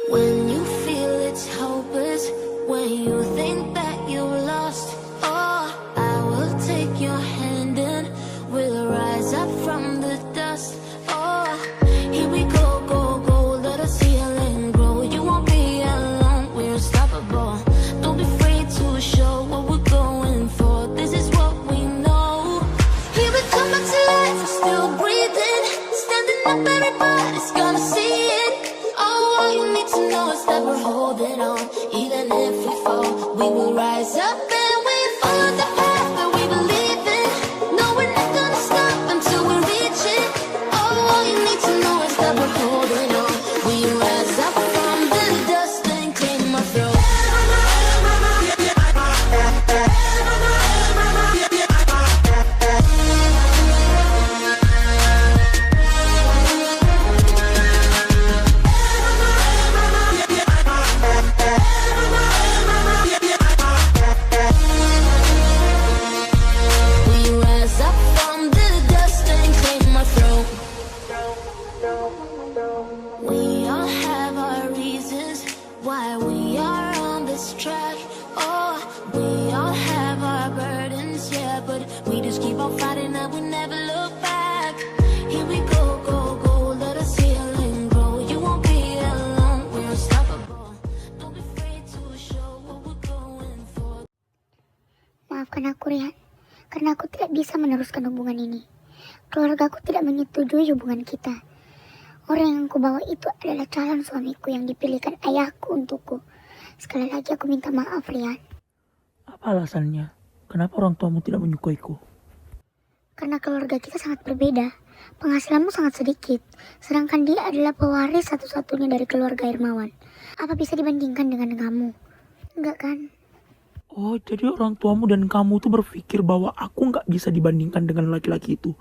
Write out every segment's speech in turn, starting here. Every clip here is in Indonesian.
When you feel it's hopeless, when you think that you've lost, oh, I will take your hand and we'll rise up from the dust. Oh, here we go, go, go, let us heal and grow. You won't be alone, we're unstoppable. Don't be afraid to show what we're going for. This is what we know. Here we come back to life, we're still breathing. Standing up, everybody's gonna see it. Oh, all you need to know is that we're holding on. Even if we fall, we will rise up and we follow the path that we believe in. No, we're not gonna stop until we reach it. Oh, all you need to know is that we're holding on. We rise up from the dust and claim our throne. We rise up from the dust and claim our throne. We all have our reasons why we are on this track. Oh, we all have our burdens, yeah, but we just keep on fighting and we never look back. Here we go, go, go, let us heal and grow. You won't be alone, we're unstoppable. Don't be afraid to show what we're going for. Maafkan aku, Rian, karena aku tidak bisa meneruskan hubungan ini. Keluargaku tidak menyetujui hubungan kita. Orang yang aku bawa itu adalah calon suamiku yang dipilihkan ayahku untukku. Sekali lagi aku minta maaf, Rian. Apa alasannya? Kenapa orang tuamu tidak menyukaiku? Karena keluarga kita sangat berbeda. Penghasilanmu sangat sedikit, sedangkan dia adalah pewaris satu-satunya dari keluarga Irmawan. Apa bisa dibandingkan dengan kamu? Enggak kan? Oh, jadi orang tuamu dan kamu tuh berpikir bahwa aku nggak bisa dibandingkan dengan laki-laki itu.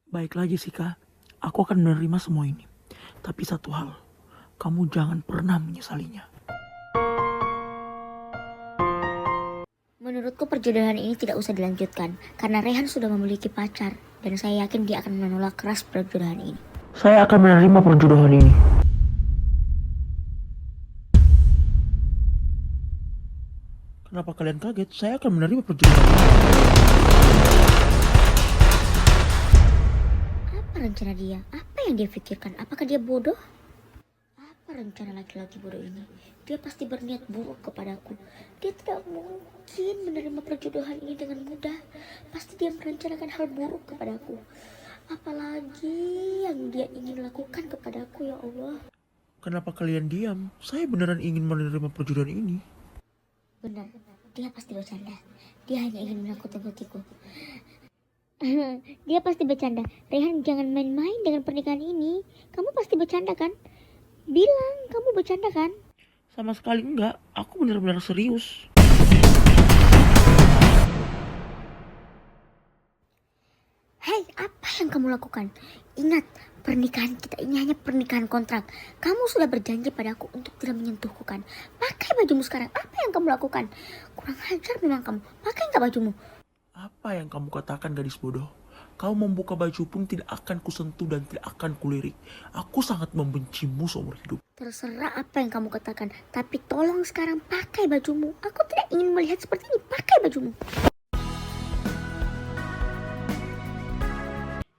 Baiklah Jessica, aku akan menerima semua ini. Tapi satu hal, kamu jangan pernah menyesalinya. Menurutku perjodohan ini tidak usah dilanjutkan, karena Rehan sudah memiliki pacar, dan saya yakin dia akan menolak keras perjodohan ini. Saya akan menerima perjodohan ini. Kenapa kalian kaget? Saya akan menerima perjodohan ini. Apa rencana dia? Apa yang dia pikirkan? Apakah dia bodoh? Apa rencana laki-laki bodoh ini? Dia pasti berniat buruk kepadaku. Dia tidak mungkin menerima perjodohan ini dengan mudah. Pasti dia merencanakan hal buruk kepadaku. Apalagi yang dia ingin lakukan kepadaku, ya Allah. Kenapa kalian diam? Saya beneran ingin menerima perjodohan ini. Benar, dia pasti bercanda. Dia hanya ingin menakut-nakutiku. Dia pasti bercanda. Rehan, jangan main-main dengan pernikahan ini. Kamu pasti bercanda kan? Bilang, kamu bercanda kan? Sama sekali enggak, aku benar-benar serius. Hei, apa yang kamu lakukan? Ingat, pernikahan kita ini hanya pernikahan kontrak. Kamu sudah berjanji padaku untuk tidak menyentuhku kan? Pakai bajumu sekarang. Apa yang kamu lakukan? Kurang ajar memang kamu. Pakai nggak bajumu? Apa yang kamu katakan gadis bodoh? Kau membuka baju pun tidak akan kusentuh dan tidak akan kulirik. Aku sangat membencimu seumur hidup. Terserah apa yang kamu katakan. Tapi tolong sekarang pakai bajumu. Aku tidak ingin melihat seperti ini. Pakai bajumu.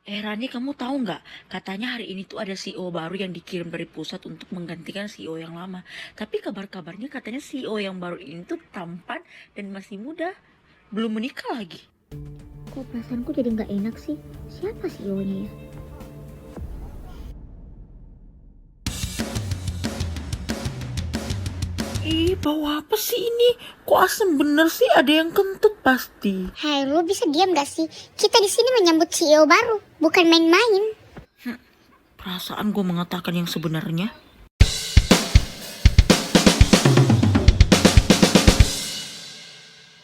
Rani, kamu tahu nggak? Katanya hari ini tuh ada CEO baru yang dikirim dari pusat untuk menggantikan CEO yang lama. Tapi kabar-kabarnya katanya CEO yang baru ini tuh tampan dan masih muda. Belum menikah lagi. Kok perasaanku jadi nggak enak sih? Siapa CEO-nya ya? Ih, bau apa sih ini? Kok asem bener sih? Ada yang kentut pasti. Hai, lu bisa diam gak sih? Kita di sini menyambut CEO baru, bukan main-main. Perasaan gue mengatakan yang sebenarnya.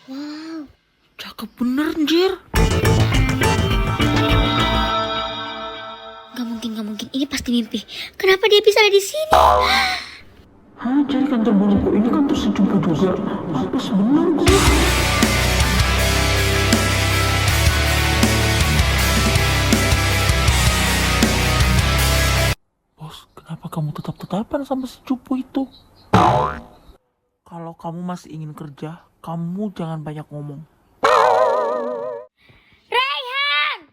Wow, Cakep bener, anjir. gak mungkin. Ini pasti mimpi. Kenapa dia bisa ada di sini? Hah, jadi kantor baruku ini kantor sejumput juga. Apa sebenarnya? Bos, kenapa kamu tetap kapan sama si cupu itu? Kalau kamu masih ingin kerja, kamu jangan banyak ngomong. Raihan!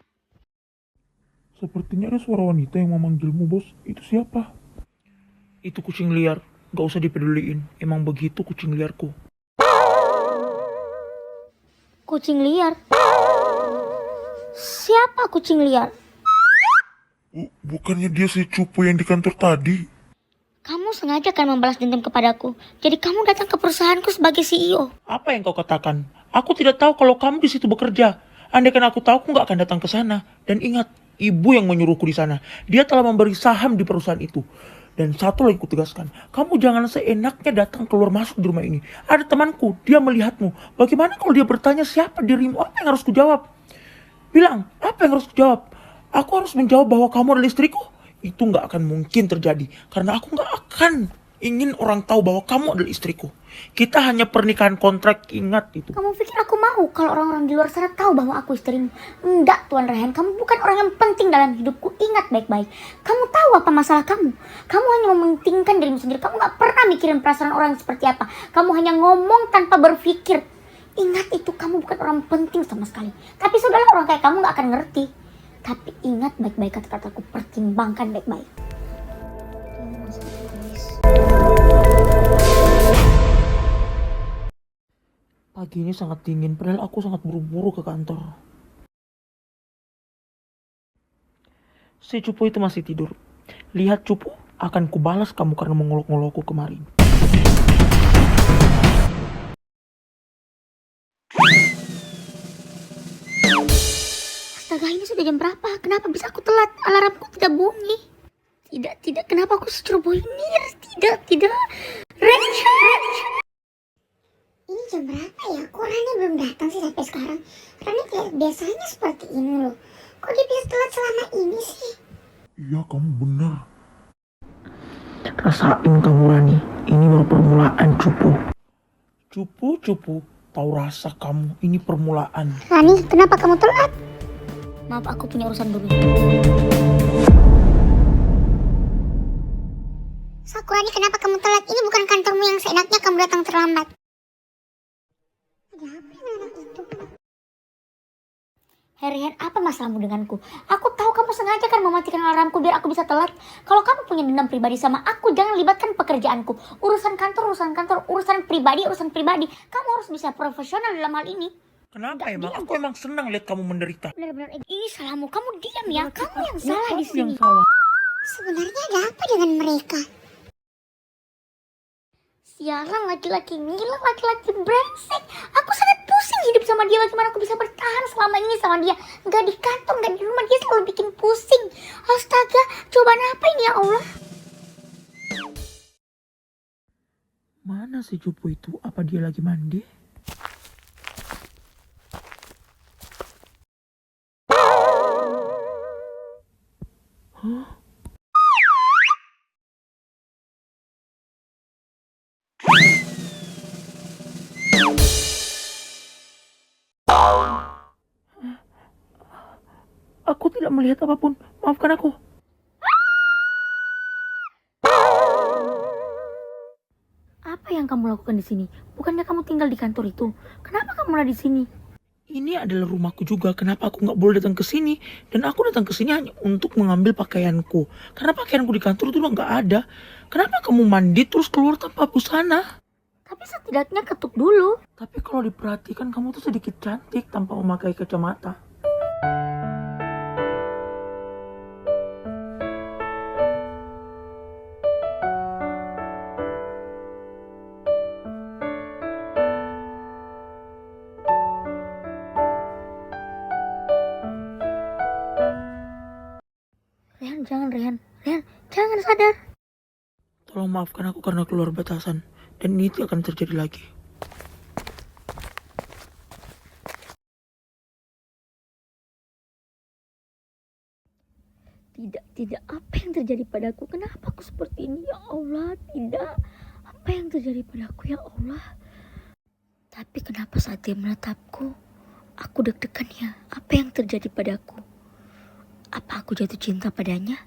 Sepertinya ada suara wanita yang memanggilmu, bos. Itu siapa? Itu kucing liar. Gak usah dipeduliin. Emang begitu kucing liarku. Kucing liar? Siapa kucing liar? Bukannya dia si cupu yang di kantor tadi? Kamu sengaja kan membalas dendam kepadaku. Jadi kamu datang ke perusahaanku sebagai CEO. Apa yang kau katakan? Aku tidak tahu kalau kamu di situ bekerja. Andaikan aku tahu, aku nggak akan datang ke sana. Dan ingat, ibu yang menyuruhku di sana. Dia telah memberi saham di perusahaan itu. Dan satu lagi kutegaskan, kamu jangan seenaknya datang keluar masuk di rumah ini. Ada temanku, dia melihatmu. Bagaimana kalau dia bertanya siapa dirimu? Apa yang harus kujawab? Bilang, apa yang harus kujawab? Aku harus menjawab bahwa kamu adalah istriku? Itu nggak akan mungkin terjadi. Karena aku nggak akan ingin orang tahu bahwa kamu adalah istriku. Kita hanya pernikahan kontrak, ingat itu. Kamu pikir aku mau kalau orang-orang di luar sana tahu bahwa aku istrimu? Enggak, Tuan Raihan. Kamu bukan orang yang penting dalam hidupku. Ingat baik-baik. Kamu tahu apa masalah kamu? Kamu hanya mementingkan dirimu sendiri. Kamu gak pernah mikirin perasaan orang seperti apa. Kamu hanya ngomong tanpa berpikir. Ingat itu, kamu bukan orang penting sama sekali. Tapi sudahlah, orang kayak kamu gak akan ngerti. Tapi ingat baik-baik kata-kataku. Pertimbangkan baik-baik. Pagi ini sangat dingin, padahal aku sangat buru-buru ke kantor. Si cupu itu masih tidur. Lihat cupu, akan kubalas kamu karena mengolok-ngolokku kemarin. Astaga, ini sudah jam berapa? Kenapa bisa aku telat? Alarmku tidak bunyi. Tidak, kenapa aku seceroboh ini? Tidak. Raihan! Ini jam berapa ya? Kok Rani belum datang sih sampai sekarang? Rani kayak biasanya seperti ini loh. Kok dia bisa telat selama ini sih? Iya, kamu benar. Rasain kamu Rani, ini baru permulaan cupu. Cupu, tahu rasa kamu, ini permulaan. Rani, kenapa kamu telat? Maaf, aku punya urusan dulu. Sakurani, kenapa kamu telat? Ini bukan kantormu yang seenaknya kamu datang terlambat. Ada apa yang anak itu? Raihan, apa masalahmu denganku? Aku tahu kamu sengaja kan mematikan alarmku biar aku bisa telat. Kalau kamu punya dendam pribadi sama aku, jangan libatkan pekerjaanku. Urusan kantor, urusan pribadi. Kamu harus bisa profesional dalam hal ini. Kenapa emang? Aku emang senang lihat kamu menderita. Benar-benar, ini salahmu. Kamu diam ya. Kamu yang salah di sini. Yang salah. Sebenarnya ada apa dengan mereka? Sialan, laki-laki ngilang, laki-laki brengsek. Aku sangat pusing hidup sama dia. Bagaimana aku bisa bertahan selama ini sama dia? Gak di kantor, gak di rumah, dia selalu bikin pusing. Astaga, cobaan apa ini ya Allah? Mana si cupu itu? Apa dia lagi mandi? Hah? Aku tidak melihat apapun. Maafkan aku. Apa yang kamu lakukan di sini? Bukannya kamu tinggal di kantor itu? Kenapa kamu malah di sini? Ini adalah rumahku juga. Kenapa aku nggak boleh datang ke sini? Dan aku datang ke sini hanya untuk mengambil pakaianku. Karena pakaianku di kantor itu udah nggak ada. Kenapa kamu mandi terus keluar tanpa busana? Tapi setidaknya ketuk dulu. Tapi kalau diperhatikan kamu tuh sedikit cantik tanpa memakai kacamata. Rehan, jangan sadar. Tolong maafkan aku karena keluar batasan. Dan ini tidak akan terjadi lagi. Tidak, apa yang terjadi padaku? Kenapa aku seperti ini? Ya Allah, tidak. Apa yang terjadi padaku, ya Allah? Tapi kenapa saat dia menatapku, aku deg-degan ya? Apa yang terjadi padaku? Apa aku jatuh cinta padanya?